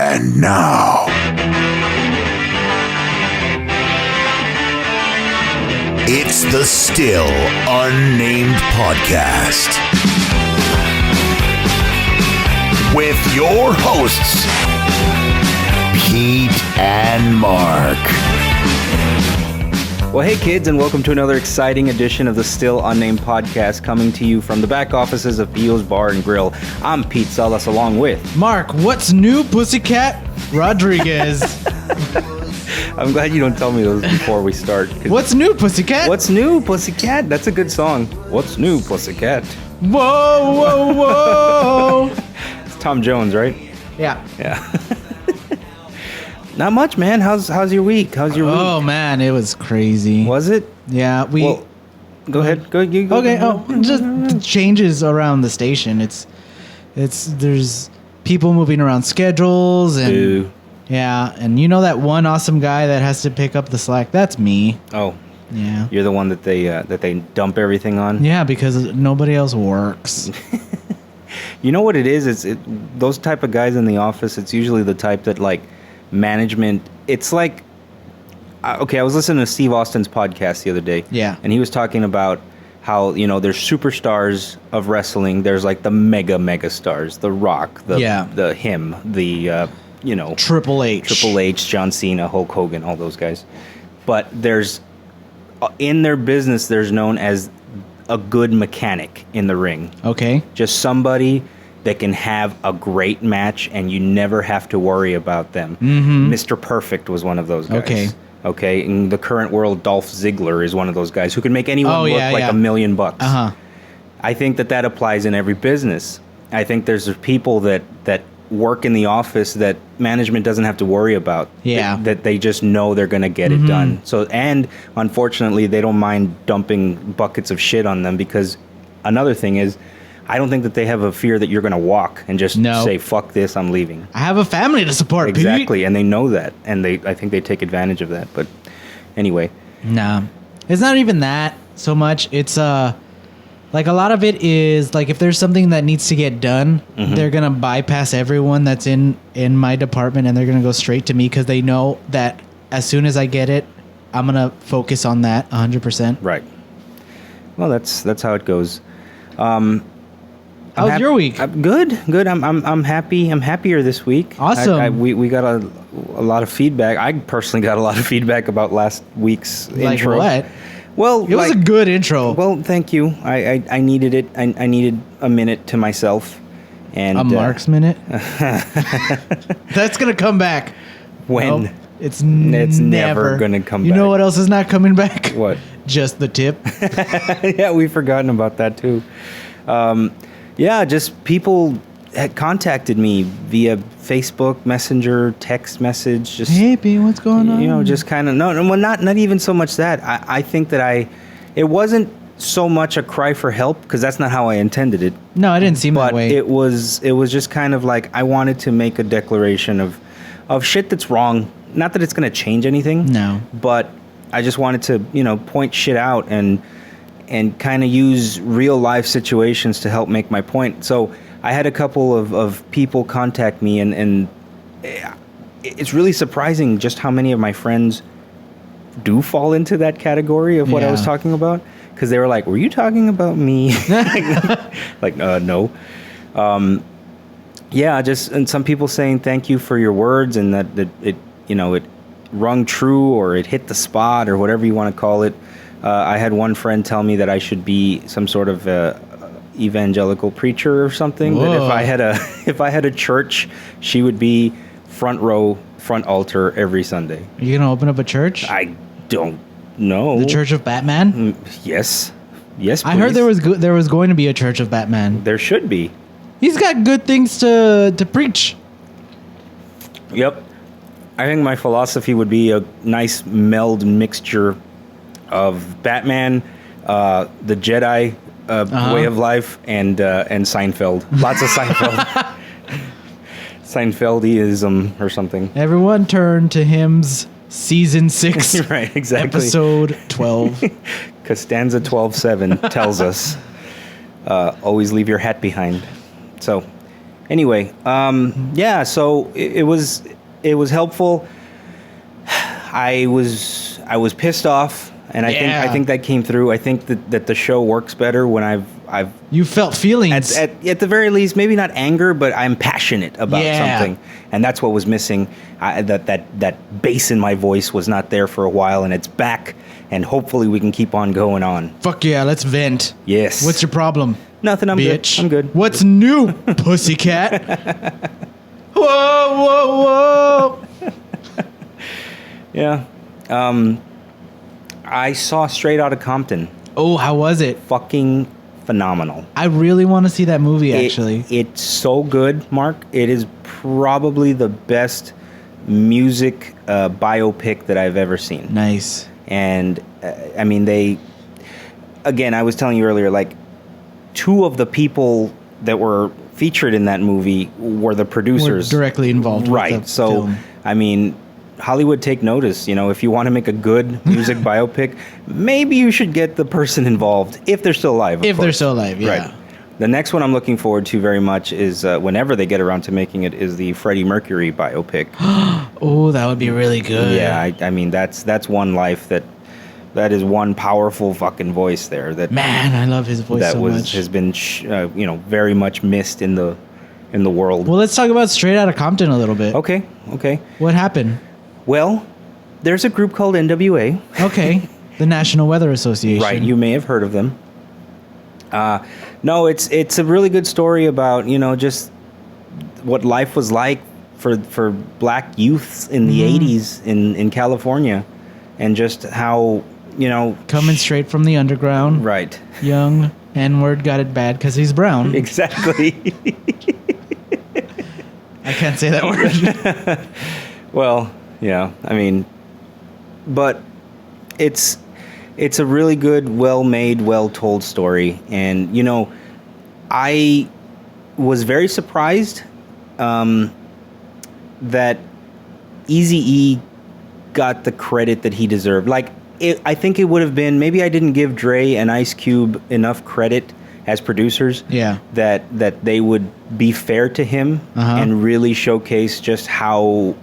And now, it's the Still Unnamed Podcast with your hosts, Pete and Mark. Well, hey kids, and welcome to another exciting edition of the Still Unnamed Podcast, coming to you from the back offices of Pio's Bar and Grill. I'm Pete Salas, along with Mark. What's new, Pussycat? Rodriguez. I'm glad you don't tell me those before we start. What's new, Pussycat? What's new, Pussycat? That's a good song. What's new, Pussycat? Whoa, whoa, whoa. It's Tom Jones, right? Yeah. Not much, man. How's your week? How's your week? Oh man, it was crazy. Was it? Yeah, Well, go ahead. Go. You go. Okay. Oh, just the changes around the station. It's there's people moving around schedules and Ew. yeah, and you know that one awesome guy that has to pick up the slack. That's me. Oh, Yeah. you're the one that they dump everything on. Yeah, because nobody else works. You know what it is? Those type of guys in the office. It's usually the type that like management. It's like, okay, I was listening to Steve Austin's podcast the other day. Yeah. And he was talking about how, there's superstars of wrestling. There's like the mega stars, The Rock, the Triple H, John Cena, Hulk Hogan, all those guys. But there's, in their business, there's known as a good mechanic in the ring. Okay. Just somebody that can have a great match and you never have to worry about them. Mm-hmm. Mr. Perfect was one of those guys. Okay. Okay. In the current world, Dolph Ziggler is one of those guys who can make anyone look like $1 million. Uh-huh. I think that applies in every business. I think there's people that work in the office that management doesn't have to worry about. Yeah. That they just know they're going to get it done. So, and unfortunately, they don't mind dumping buckets of shit on them, because another thing is, I don't think that they have a fear that you're going to walk and just say, fuck this, I'm leaving. I have a family to support, Exactly, Pete. and they know that, and I think they take advantage of that. But anyway. Nah. It's not even that so much. It's like a lot of it is like if there's something that needs to get done, they're going to bypass everyone that's in my department and they're going to go straight to me because they know that as soon as I get it, I'm going to focus on that 100%. Right. Well, that's how it goes. How's your week? Good. I'm happy. I'm happier this week. Awesome. We got a lot of feedback. I personally got a lot of feedback about last week's Like intro. what? Well, It was a good intro. Well, thank you. I needed it. I needed a minute to myself. And a Mark's minute? That's going to come back. When? Nope. It's never gonna come You back. know what else is not coming back? What? Just the tip. Yeah, we've forgotten about that too. Yeah, just people had contacted me via Facebook Messenger, text message. Just, Hey, B, what's going on? Just kind of not even so much that. I think that it wasn't so much a cry for help, because that's not how I intended it. No, it didn't seem that But way. it was just kind of like I wanted to make a declaration of shit that's wrong. Not that it's going to change anything. No. But I just wanted to, point shit out and kind of use real life situations to help make my point. So I had a couple of people contact me, and it's really surprising just how many of my friends do fall into that category of what I was talking about. Because they were like, were you talking about me? Like, no. And some people saying thank you for your words, and that it rung true, or it hit the spot, or whatever you want to call it. I had one friend tell me that I should be some sort of evangelical preacher or something. Whoa. That if I had a church, she would be front row, front altar every Sunday. Are you going to open up a church? I don't know. The Church of Batman? Yes, please. I heard there was going to be a Church of Batman. There should be. He's got good things to preach. Yep. I think my philosophy would be a nice meld mixture of Batman, the Jedi way of life, and Seinfeld. Lots of Seinfeld. Seinfeldism or something. Everyone turn to hymns season 6. Right, exactly. Episode 12. Costanza 12:7 tells us, always leave your hat behind. So, Anyway, yeah. So it was helpful. I was pissed off, and I think that came through. I think that the show works better when I've You felt feelings. at the very least, maybe not anger, but I'm passionate about something, and that's what was missing. That bass in my voice was not there for a while, and it's back, and hopefully we can keep on going on. Fuck yeah, let's vent. Yes. What's your problem? Nothing. I'm bitch? good. I'm good. What's new, Pussycat? Whoa. Yeah. I saw Straight Outta Compton. Oh, how was it? Fucking phenomenal. I really want to see that movie, actually. It's so good, Mark. It is probably the best music biopic that I've ever seen. Nice. And, I mean, again, I was telling you earlier, like, two of the people that were featured in that movie were the producers. Were directly involved right. with the So, film. I mean, Hollywood, take notice. You know, if you want to make a good music biopic, maybe you should get the person involved if they're still alive. If they're still alive, yeah. Right. The next one I'm looking forward to very much is whenever they get around to making it is the Freddie Mercury biopic. Oh, that would be really good. Yeah, I mean that's one life that is one powerful fucking voice there. That man, I love his voice so much. Has been very much missed in the world. Well, let's talk about Straight Outta Compton a little bit. Okay. What happened? Well, there's a group called NWA. Okay. The National Weather Association. Right, you may have heard of them. No, it's a really good story about, just what life was like for black youths in the 80s in California, and just how, coming straight from the underground. Right. Young N-word got it bad because he's brown. Exactly. I can't say that word. Well, yeah, I mean, but it's a really good, well-made, well-told story. And, I was very surprised that Eazy-E got the credit that he deserved. Like, I think it would have been, maybe I didn't give Dre and Ice Cube enough credit as producers. Yeah. That they would be fair to him and really showcase just how...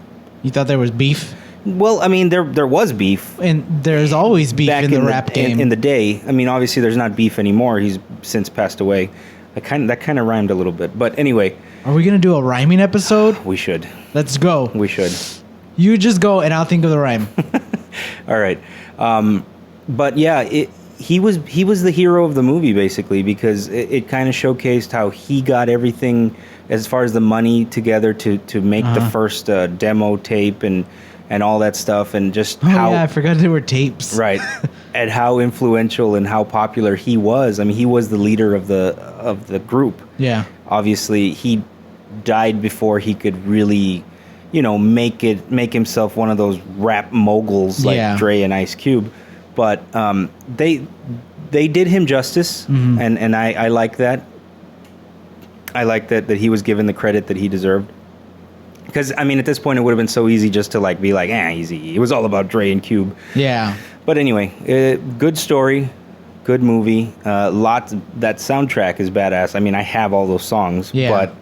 You thought there was beef? Well, I mean, there was beef. And there's always beef back in the rap game. In the day. I mean, obviously there's not beef anymore. He's since passed away. That kind of rhymed a little bit. But anyway. Are we going to do a rhyming episode? We should. Let's go. We should. You just go and I'll think of the rhyme. All right. But yeah, he was the hero of the movie, basically, because it kind of showcased how he got everything as far as the money together to make the first demo tape and all that stuff, and just how... yeah, I forgot there were tapes. Right. And how influential and how popular he was. I mean, he was the leader of the group. Yeah. Obviously, he died before he could really, make himself one of those rap moguls like Dre and Ice Cube. But they did him justice, and I like that. I like that he was given the credit that he deserved. Because, I mean, at this point, it would have been so easy just to, be like, easy. It was all about Dre and Cube. Yeah. But anyway, good story, good movie. That soundtrack is badass. I mean, I have all those songs, but,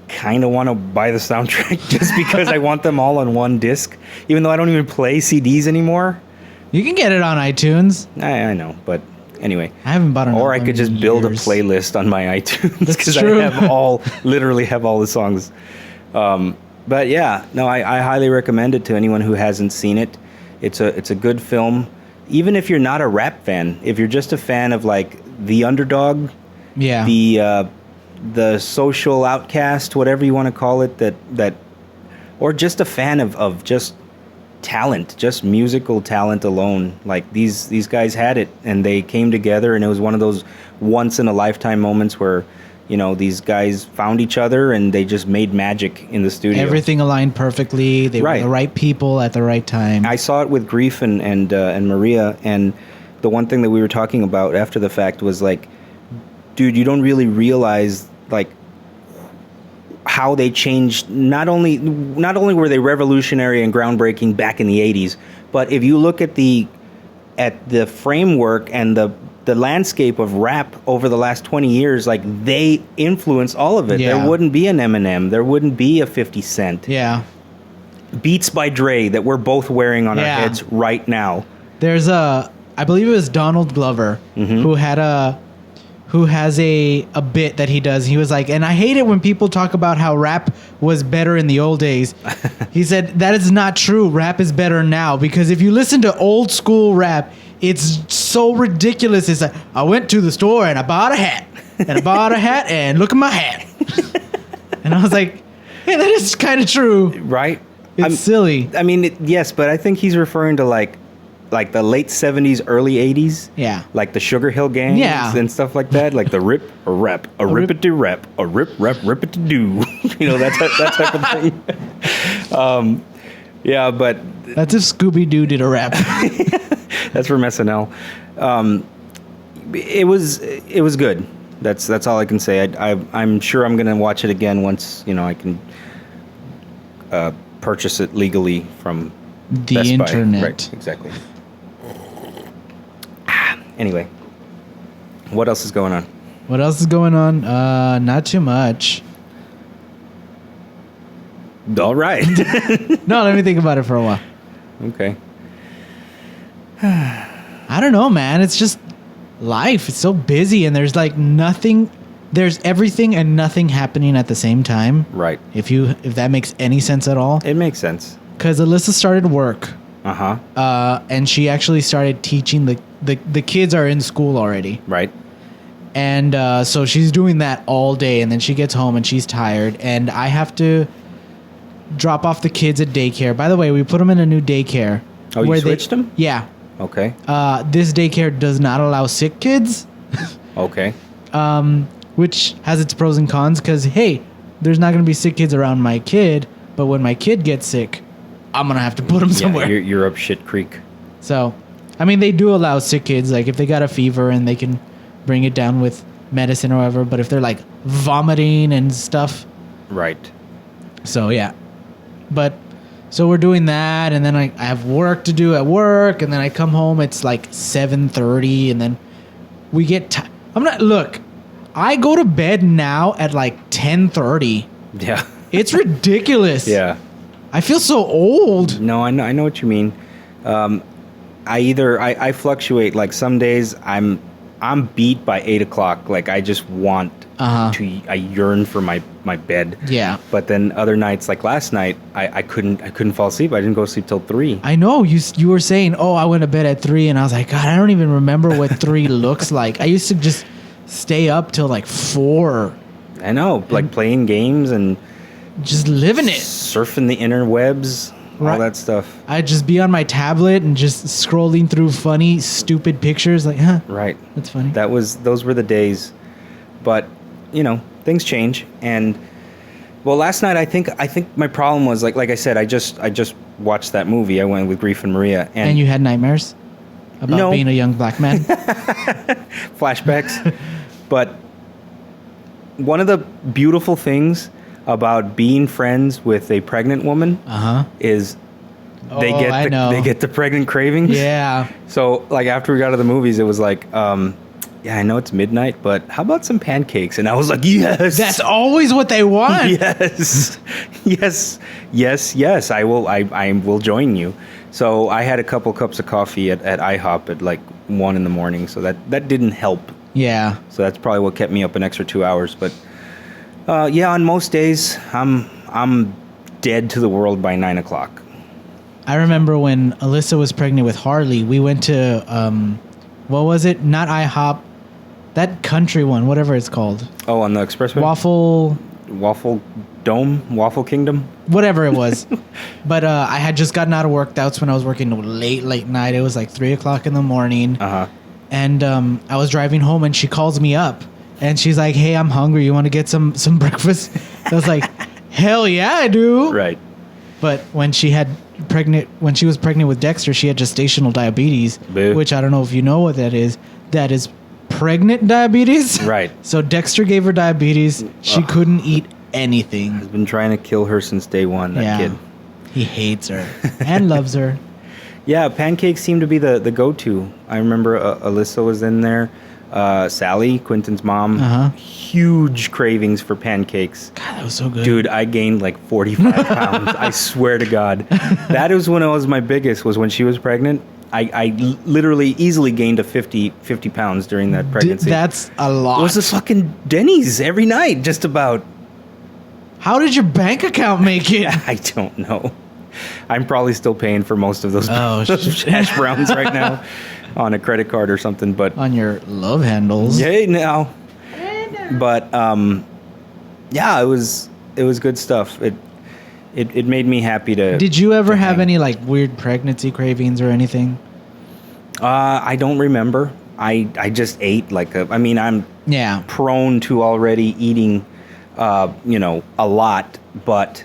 kind of want to buy the soundtrack just because I want them all on one disc, even though I don't even play CDs anymore. You can get it on iTunes. I know, but... Anyway, I haven't bought an album. Or I could just build a playlist on my iTunes because I literally have all the songs. But yeah, no, I highly recommend it to anyone who hasn't seen it. It's a good film, even if you're not a rap fan. If you're just a fan of the underdog, the social outcast, whatever you want to call it, that, or just a fan of just talent, just musical talent alone. These guys had it, and they came together, and it was one of those once in a lifetime moments where these guys found each other and they just made magic in the studio. Everything aligned perfectly. They were the right people at the right time. I saw it with Grief and Maria, and the one thing that we were talking about after the fact was dude, you don't really realize how they changed. Not only were they revolutionary and groundbreaking back in the 80s, but if you look at the framework and the landscape of rap over the last 20 years, like they influence all of it. Yeah. There wouldn't be an Eminem. There wouldn't be a 50 Cent. Yeah. Beats by Dre that we're both wearing on our heads right now. There's I believe it was Donald Glover who has a bit that he does. He was like, and I hate it when people talk about how rap was better in the old days. He said, that is not true. Rap is better now, because if you listen to old school rap, it's so ridiculous. It's like, I went to the store and I bought a hat. And I bought a hat and look at my hat. And I was like, hey, that is kind of true. Right? It's silly. I mean, yes, but I think he's referring to like the late 70s, early 80s. Yeah. Like the Sugar Hill Gangs and stuff like that. Like the rip, a rep, a rip-a-do-rep, a rip-rep, rip-a-to-do. You know, that type of thing. Yeah, but... That's if Scooby-Doo did a rap. That's from SNL. It was good. That's all I can say. I'm sure I'm going to watch it again once, you know, I can purchase it legally from the Best internet. Buy. Right, exactly. Anyway, what else is going on? What else is going on? Not too much. All right. No, let me think about it for a while. Okay. I don't know, man. It's just life. It's so busy, and there's like nothing. There's everything and nothing happening at the same time. Right. If that makes any sense at all. It makes sense. Because Alyssa started work. Uh-huh. And she actually started teaching the kids are in school already. Right. And so she's doing that all day, and then she gets home and she's tired, and I have to drop off the kids at daycare. By the way, we put them in a new daycare. Oh, you switched them? Yeah. Okay. This daycare does not allow sick kids. Okay. Which has its pros and cons, because, hey, there's not going to be sick kids around my kid, but when my kid gets sick, I'm going to have to put them somewhere. Yeah, you're up shit creek. So, I mean, they do allow sick kids, like, if they got a fever and they can bring it down with medicine or whatever, but if they're, like, vomiting and stuff. Right. So, yeah. But, so we're doing that, and then I have work to do at work, and then I come home, it's, like, 7:30, and then we get... Look, I go to bed now at, like, 10:30. Yeah. It's ridiculous. Yeah. I feel so old. No, I know what you mean. I fluctuate. Like some days I'm beat by 8 o'clock. Like I just want I yearn for my bed. Yeah. But then other nights, like last night, I couldn't fall asleep. I didn't go to sleep till 3. I know you were saying, oh, I went to bed at 3, and I was like, God, I don't even remember what 3 looks like. I used to just stay up till like 4. I know, like playing games and just living it, surfing the interwebs, all that stuff. I'd just be on my tablet and just scrolling through funny, stupid pictures. Like, right, that's funny. Those were the days, but you know, things change. And well, last night I think my problem was like I said, I just watched that movie. I went with Grief and Maria, and you had nightmares about being a young black man. Flashbacks, but one of the beautiful things about being friends with a pregnant woman is they get the pregnant cravings. Yeah. So like after we got to the movies, it was like, yeah, I know it's midnight, but how about some pancakes? And I was like, yes. That's always what they want. Yes. I will join you. So I had a couple cups of coffee at IHOP at like 1 a.m. So that didn't help. Yeah. So that's probably what kept me up an extra 2 hours. But yeah, on most days, I'm dead to the world by 9 o'clock. I remember when Alyssa was pregnant with Harley, we went to, what was it? Not IHOP. That country one, whatever it's called. Oh, on the expressway? Waffle Dome? Waffle Kingdom? Whatever it was. But I had just gotten out of work. That's when I was working late night. It was like 3 o'clock in the morning. Uh-huh. And I was driving home, and she calls me up. And she's like, hey, I'm hungry. You want to get some breakfast? I was like, hell yeah, I do. Right. But when she was pregnant with Dexter, she had gestational diabetes. Boo. Which I don't know if you know what that is. That is pregnant diabetes. Right. So Dexter gave her diabetes. She couldn't eat anything. He's been trying to kill her since day one, that kid. He hates her and loves her. Yeah, pancakes seem to be the go-to. I remember Alyssa was in there. Sally, Quentin's mom, huge cravings for pancakes. God, that was so good. Dude, I gained like 45 pounds. I swear to God. That was when I was my biggest, was when she was pregnant. I literally easily gained a 50 pounds during that pregnancy. That's a lot. It was a fucking Denny's every night, just about. How did your bank account make it? I don't know. I'm probably still paying for most of those, Oh, those hash browns right now on a credit card or something. But On your love handles. hey, now. But yeah, it was good stuff. It made me happy to. Did you ever to have hang. any like weird pregnancy cravings or anything? I don't remember. I just ate like a. I mean, I'm Yeah. prone to already eating, a lot. But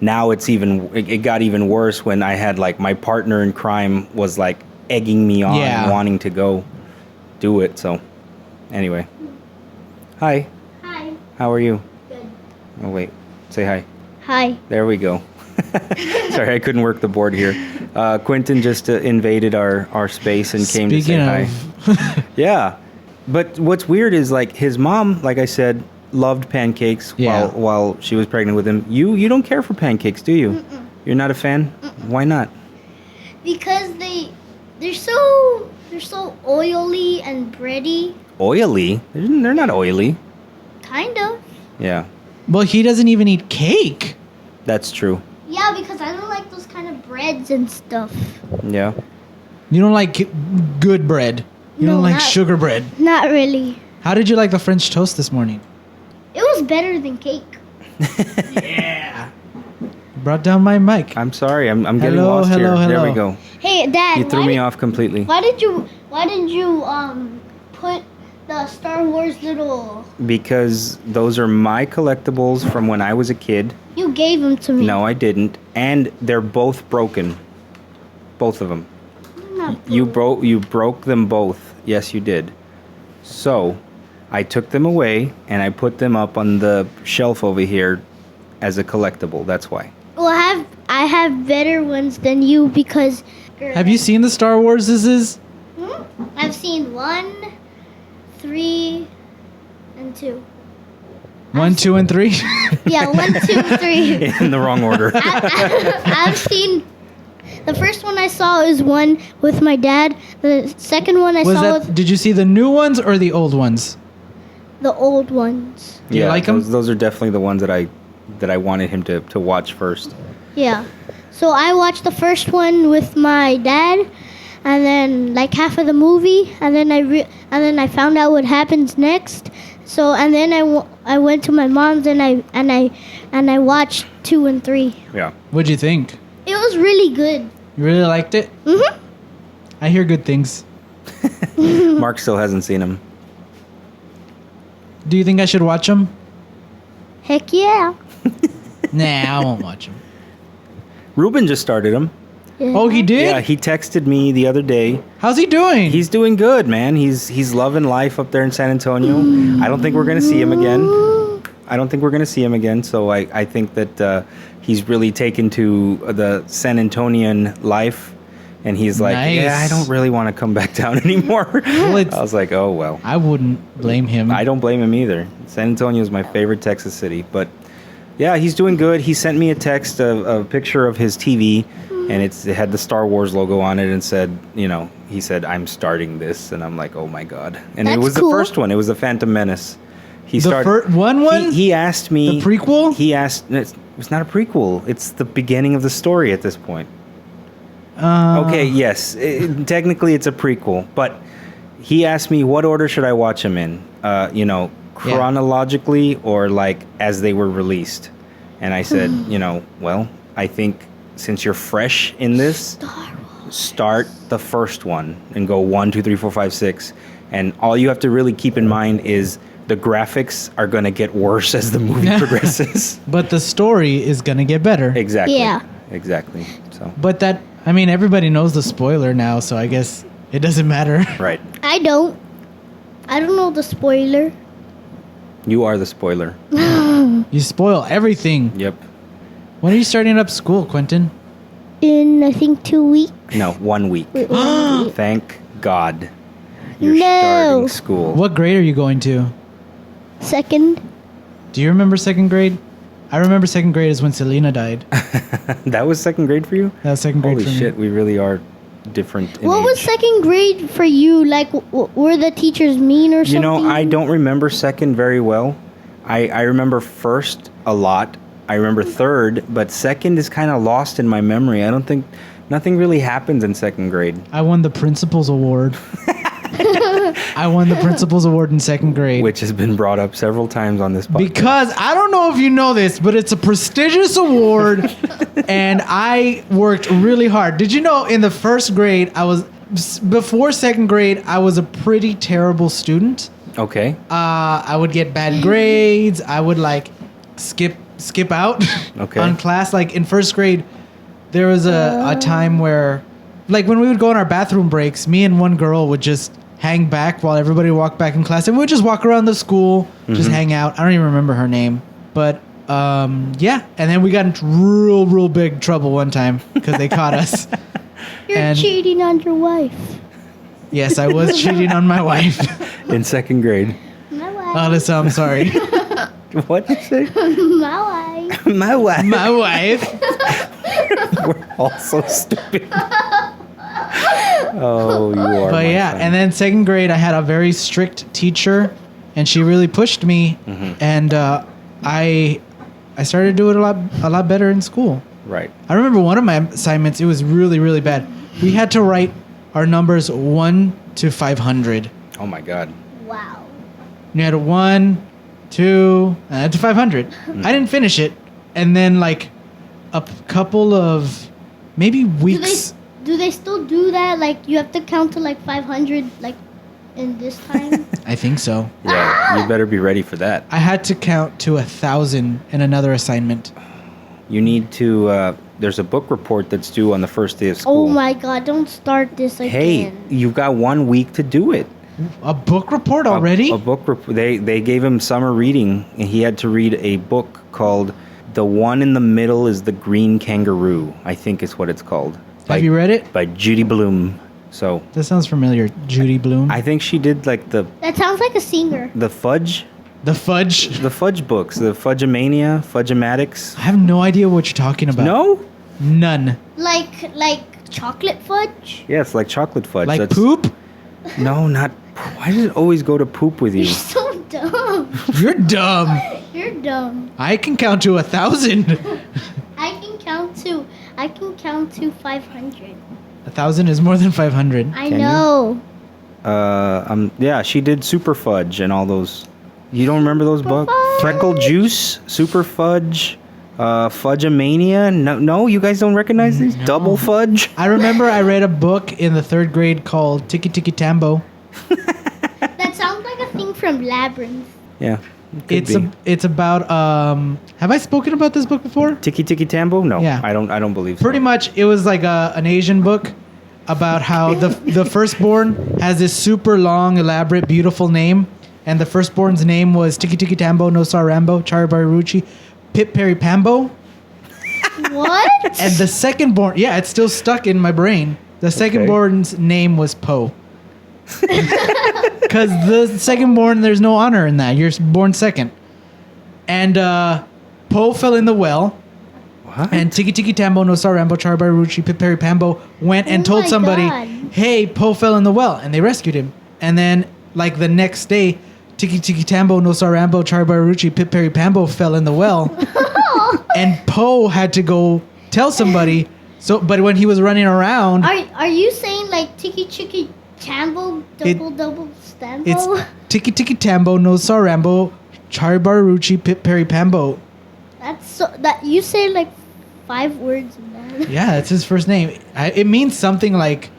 now it got even worse when I had like my partner in crime was like egging me on, Yeah. wanting to go do it. So, anyway, hi. Hi. How are you? Good. Oh wait, say hi. Hi. There we go. Sorry, I couldn't work the board here. Quentin just invaded our space and came to say hi. Yeah, but what's weird is like his mom, like I said, loved pancakes Yeah. while she was pregnant with him. You don't care for pancakes, do you? You're not a fan? Why not? Because they're so oily and bready. Oily? They're not oily. Kind of. Yeah, Well, he doesn't even eat cake. that's true. Yeah, because I don't like those kind of breads and stuff. Yeah. You don't like good bread. You No, don't like not- sugar bread. Not really. How did you like the French toast this morning? It was better than cake. Yeah. Brought down my mic. I'm sorry. I'm getting Hello, lost hello, here. There hello. we go. Hey, Dad. You threw me off completely. Why did you put the Star Wars little? Because those are my collectibles from when I was a kid. You gave them to me. No, I didn't. And they're both broken. Both of them. Not You broke them both. Yes, you did. So, I took them away and I put them up on the shelf over here as a collectible. That's why. Well, I have better ones than you because. Have you seen the Star Wars? I've seen 1, 3, and 2. 1, 2, and 3? Yeah, 1, 2, 3. In the wrong order. I've seen. The first one I saw is one with my dad. The second one I saw was Did you see the new ones or the old ones? the old ones. Do you like 'em? Those are definitely the ones that I wanted him to watch first. Yeah. So I watched the first one with my dad, and then like half of the movie, and then I found out what happens next. So and then I went to my mom's and I watched 2 and 3. Yeah. What'd you think? It was really good. You really liked it? Mhm. I hear good things. Mark still hasn't seen them. Do you think I should watch them? Heck yeah. Nah, I won't watch them. Ruben just started them. Oh, he did? Yeah, he texted me the other day. How's he doing? He's doing good, man. He's loving life up there in San Antonio. I don't think we're gonna see him again. So I think that he's really taken to the San Antonian life, and he's like, Nice. yeah, I don't really want to come back down anymore. Well, I was like, oh well. I wouldn't blame him. I don't blame him either. San Antonio is my favorite Texas city, but yeah, he's doing good. He sent me a text, a picture of his TV, and it had the Star Wars logo on it, and said, he said, I'm starting this, and I'm like, oh my god. And it That's was cool. the first one. It was the Phantom Menace. He The started one? He asked me The prequel? He asked. It's not a prequel. It's the beginning of the story at this point. Okay, yes. Technically, it's a prequel, but he asked me what order should I watch them in? Chronologically or like as they were released. And I said, well, I think since you're fresh in this, start the first one and go 1, 2, 3, 4, 5, 6. And all you have to really keep in mind is the graphics are going to get worse as the movie progresses. But the story is going to get better. Exactly. Yeah. Exactly. So. But everybody knows the spoiler now, so I guess it doesn't matter. Right. I don't know the spoiler. You are the spoiler. You spoil everything. Yep. When are you starting up school, Quentin? in, I think, 2 weeks. No, 1 week. Wait, 1 week. Thank God. You're No. starting school. What grade are you going to? Second. Do you remember second grade? I remember second grade is when Selena died. That was second grade for you? That was second grade Holy for me. shit, we really are different in What was age. second grade for you? Like, were the teachers mean or something? You know, I don't remember second very well. I remember first a lot. I remember third, but second is kind of lost in my memory. I don't think nothing really happens in second grade. I won the principal's award. I won the principal's award in second grade. Which has been brought up several times on this podcast. Because I don't know if you know this, but it's a prestigious award, and I worked really hard. Did you know in the first grade, before second grade, I was a pretty terrible student. Okay. I would get bad grades. I would like skip out Okay. on class. Like in first grade, there was a time where, like when we would go on our bathroom breaks, me and one girl would just hang back while everybody walked back in class, and we would just walk around the school, just hang out. I don't even remember her name, but yeah. And then we got into real big trouble one time because they caught us. You're cheating on your wife. Yes, I was cheating on my wife. In second grade. My wife. Alyssa, I'm sorry. What'd you say? My wife. My wife. My wife. We're all so stupid. Oh, you are. But my yeah, son. and then second grade, I had a very strict teacher, and she really pushed me, and I started doing a lot better in school. Right. I remember one of my assignments; it was really bad. We had to write our numbers 1 to 500. Oh my God. Wow. You had a 1, 2, to 500. I didn't finish it, and then like a couple of maybe weeks. Do they still do that? Like, you have to count to like 500, like, in this time? I think so. Yeah, you better be ready for that. I had to count to 1,000 in another assignment. You need to. There's a book report that's due on the first day of school. Oh my God! Don't start this again. Hey, you've got 1 week to do it. A book report already? A book report. They gave him summer reading, and he had to read a book called "The One in the Middle is the Green Kangaroo." I think is what it's called. Have you read it? By Judy Blume. So That sounds familiar. Judy Blume. I think she did like That sounds like a singer. the fudge The Fudge. books, the Fudgemania, Fudgematics. I have no idea what you're talking about. No? None. Like chocolate fudge? Yeah, it's like chocolate fudge. Like poop? No, not. Why does it always go to poop with you? You're so dumb. You're dumb. You're dumb. I can count to 1,000. I can count to 500. 1,000 is more than 500. I Can you? know. Yeah, she did Super Fudge and all those. You don't remember those books? Fudge. Freckle Juice, Super Fudge, Fudgemania. No, you guys don't recognize these? Double Fudge. I remember I read a book in the 3rd grade called Tiki Tiki Tambo. That sounds like a thing from Labyrinth. Yeah, it could be. It's about have I spoken about this book before? Tiki Tiki Tambo. No, Yeah. I don't believe so. Pretty much, it was like an Asian book about how the firstborn has this super long, elaborate, beautiful name, and the firstborn's name was Tiki Tiki Tambo, No Sar Rambo, Chari Ruchi, Pip Perry Pambo, What? and the secondborn, yeah, it's still stuck in my brain. The secondborn's name was Poe. Because the secondborn, there's no honor in that. You're born second. And Poe fell in the well. What? And Tiki Tiki Tambo, No Sar Rambo, Chari Ruchi, Pip Perry Pambo went and Oh told my somebody, God. hey, Poe fell in the well. And they rescued him. And then, like, the next day, Tiki Tiki Tambo, No Sar Rambo, Chari Ruchi, Pip Perry Pambo fell in the well. And Poe had to go tell somebody. So, but when he was running around, Are you saying like Tiki Tiki Tambo double stambo? it's Tiki Tiki Tambo, No Sar Rambo, Chari Ruchi, Pip Perry Pambo. That's so that you say like 5 words in that. Yeah, that's his first name. It means something like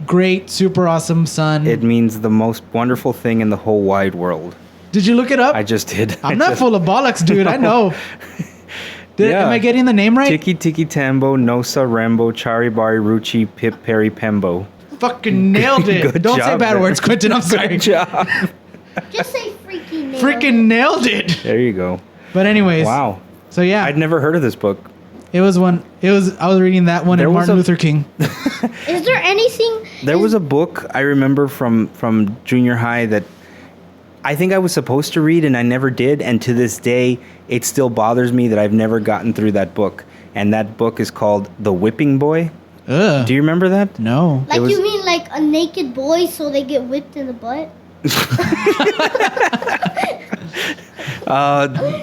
great, super awesome son. It means the most wonderful thing in the whole wide world. Did you look it up? I just did. I'm not full of bollocks, dude. I know. Yeah. Am I getting the name right? Tiki Tiki Tambo, Nosa Rambo, Chari Ruchi, Pip Perry Pembo. Fucking nailed it. Good Don't say job, bad man. words, Quentin. I'm sorry. Good job. Just say freaking name. Freaking nailed it. There you go. But anyways. Wow. So yeah. I'd never heard of this book. It was one. It was. I was reading that one There and was Martin a- Luther King. Is there anything? There was a book I remember from junior high that I think I was supposed to read and I never did, and to this day it still bothers me that I've never gotten through that book. And that book is called The Whipping Boy. Ugh. Do you remember that? No. Like, was- you mean like a naked boy so they get whipped in the butt?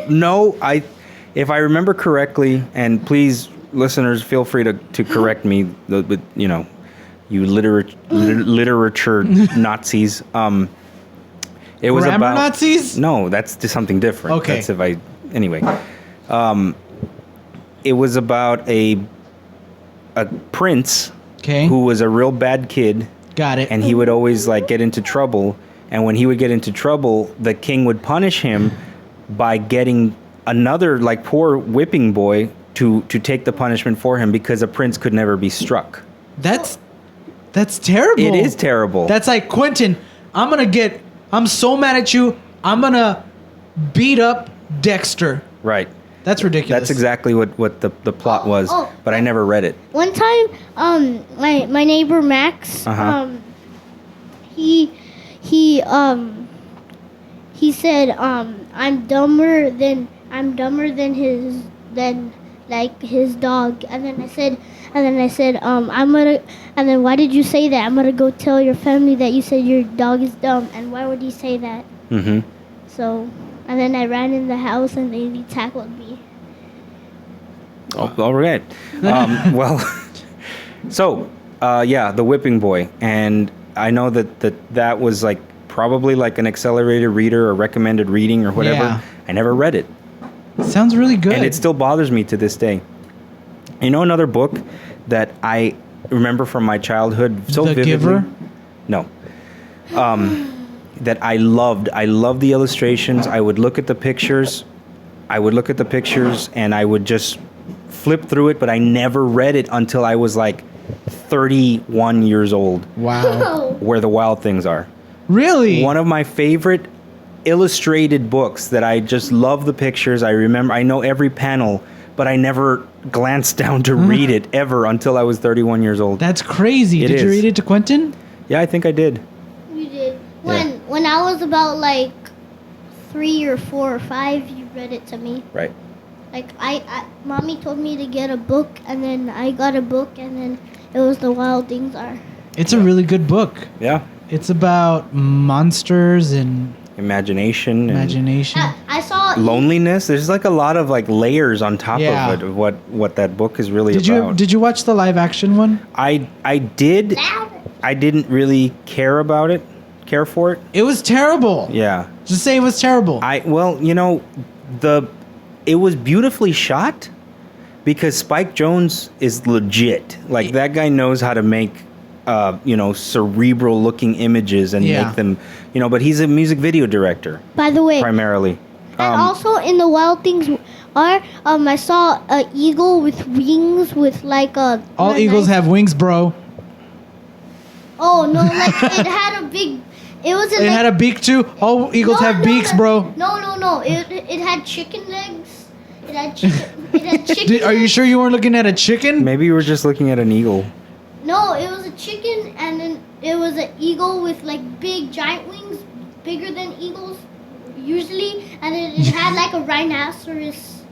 No, if I remember correctly, and please, listeners, feel free to correct me, but you know, you literature Nazis. It was Grammar about Nazis? No, that's just something different. Okay. That's anyway. It was about a prince Okay. who was a real bad kid, Got it. and he would always like get into trouble. And when he would get into trouble, the king would punish him by getting another like poor whipping boy to take the punishment for him, because a prince could never be struck. That's terrible. It is terrible. That's like, Quentin, I'm so mad at you. I'm gonna beat up Dexter. right. That's ridiculous. That's exactly what the plot was, oh. but I never read it. One time, my neighbor Max, Uh-huh. he said, I'm dumber than his dog. And then I said, and then why did you say that? I'm gonna go tell your family that you said your dog is dumb. And why would he say that? Mm-hmm. So, and then I ran in the house and they tackled me. Oh, all right. Well, so yeah, The Whipping Boy, and I know that was like probably like an accelerated reader or recommended reading or whatever. Yeah. I never read it, Sounds really good. and it still bothers me to this day. You know, another book that I remember from my childhood so The vividly. Giver? No. That I loved. I loved the illustrations. I would look at the pictures. And I would just flip through it, but I never read it until I was like 31 years old, Wow. Where the Wild Things Are. Really? One of my favorite illustrated books that I just love the pictures. I know every panel, but I never glanced down to read it ever until I was 31 years old. That's crazy. It Did you is. read it to Quentin? Yeah, I think I did. You did. Yeah. When I was about like 3 or 4 or 5, you read it to me. Right. Like mommy told me to get a book, and then I got a book, and then it was The Wild Things Are. It's a really good book. Yeah. It's about monsters and Imagination. And imagination. I saw. loneliness. There's like a lot of like layers on top Yeah. of it, of what that book is really Did about. you watch the live action one? I did. Loud. I didn't really care for it. It was terrible. Yeah. Just say it was terrible. It was beautifully shot because Spike Jonze is legit. Like that guy knows how to make cerebral looking images and Yeah. make them, but he's a music video director By the way, primarily. and also in The Wild Things Are, I saw an eagle with wings with like a. All a eagles nice- have wings, bro. Oh no! Like it had a big. It was. It had a beak too. All eagles have beaks, bro. No. It had chicken legs. It had chicken. It had chicken. Are you legs. sure you weren't looking at a chicken? Maybe you were just looking at an eagle. No, it was a chicken, and then it was an eagle with like big giant wings, bigger than eagles usually, and it had like a rhinoceros.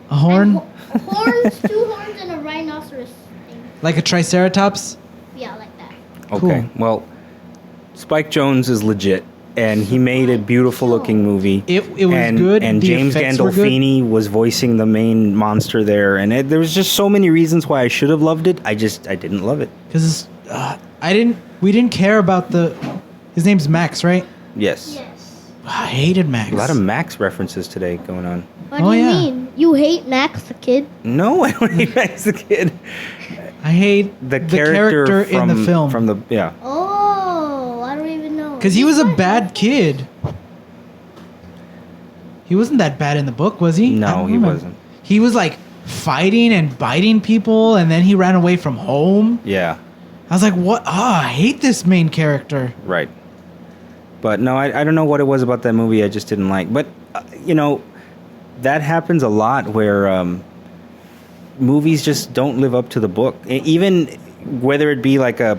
A horn? And horns, 2 horns, and a rhinoceros thing. Like a triceratops? Yeah, like that. Okay. Cool. Well, Spike Jonze is legit, and he made a beautiful looking movie. It was good. And The James effects were good. Gandolfini was voicing the main monster there, and there was just so many reasons why I should have loved it. I didn't love it. Because we didn't care about his name's Max, right? Yes. Yes. I hated Max. A lot of Max references today going on. What Oh, do you yeah. mean? You hate Max the kid? No, I don't hate Max the kid. I hate The character in the film. From the yeah. Oh, I don't even know. Because he was a bad kid. He wasn't that bad in the book, was he? No, I don't he remember. wasn't. He was like fighting and biting people, and then he ran away from home. Yeah. I was like, what? I hate this main character. Right. But no, I don't know what it was about that movie I just didn't like. But, that happens a lot where movies just don't live up to the book. Even whether it be like a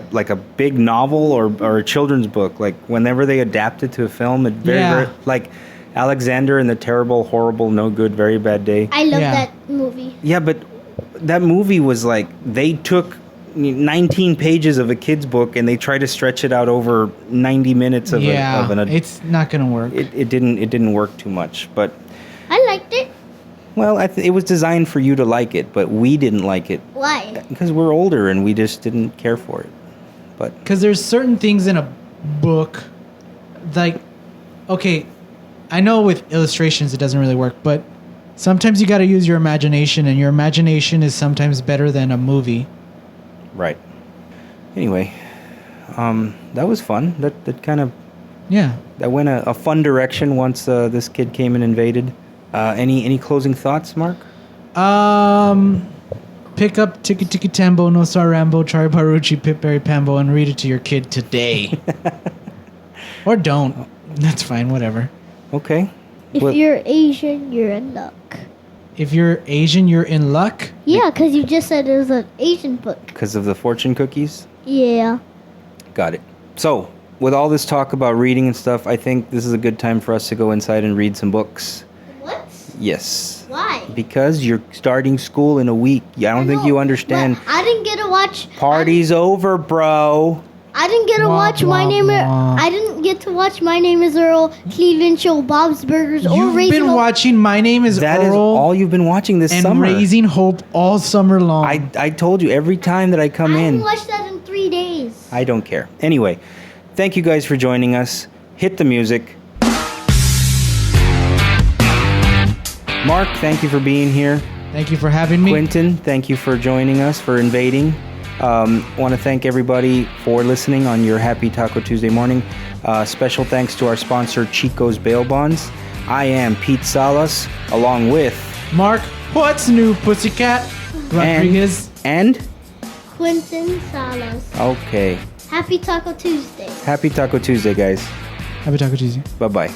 big novel or a children's book, like whenever they adapt it to a film, it very like Alexander and the Terrible, Horrible, No Good, Very Bad Day. I love that movie. Yeah, but that movie was like they took 19 pages of a kid's book and they tried to stretch it out over 90 minutes of an adult. It's not gonna work. It didn't work too much, but I liked it. well, it was designed for you to like it, but we didn't like it. Why? Because we're older and we just didn't care for it. But Because there's certain things in a book, like, okay, I know with illustrations it doesn't really work, but sometimes you got to use your imagination, and your imagination is sometimes better than a movie. right. Anyway, that was fun. That kind of that went a fun direction once this kid came and invaded. Any closing thoughts, Mark? Pick up Tiki Tiki Tambo, No Star Rambo, Chari Baruchi, Pipberry Pambo, and read it to your kid today. Or don't. That's fine, whatever. Okay. If you're Asian, you're in luck. If you're Asian, you're in luck? Yeah, because you just said it was an Asian book. Because of the fortune cookies? Yeah. Got it. So, with all this talk about reading and stuff, I think this is a good time for us to go inside and read some books. What? Yes. Why? Because you're starting school in a week. I don't think you understand. I didn't get to watch. Party's over, bro. I didn't get to watch My Name. I didn't get to watch My Name Is Earl, Cleveland Show, Bob's Burgers, or You've Raising been Hope. watching My Name Is That is Earl all you've been watching this and summer. Raising Hope all summer long. I told you every time that I come I in. haven't watched that in 3 days. I don't care. Anyway, thank you guys for joining us. Hit the music. Mark, thank you for being here. Thank you for having me. Quentin, thank you for joining us, for invading. Want to thank everybody for listening on your Happy Taco Tuesday morning. Special thanks to our sponsor, Chico's Bail Bonds. I am Pete Salas, along with Mark, what's new, Pussycat? Rodriguez. And Quentin Salas. okay. Happy Taco Tuesday. Happy Taco Tuesday, guys. Happy Taco Tuesday. Bye-bye.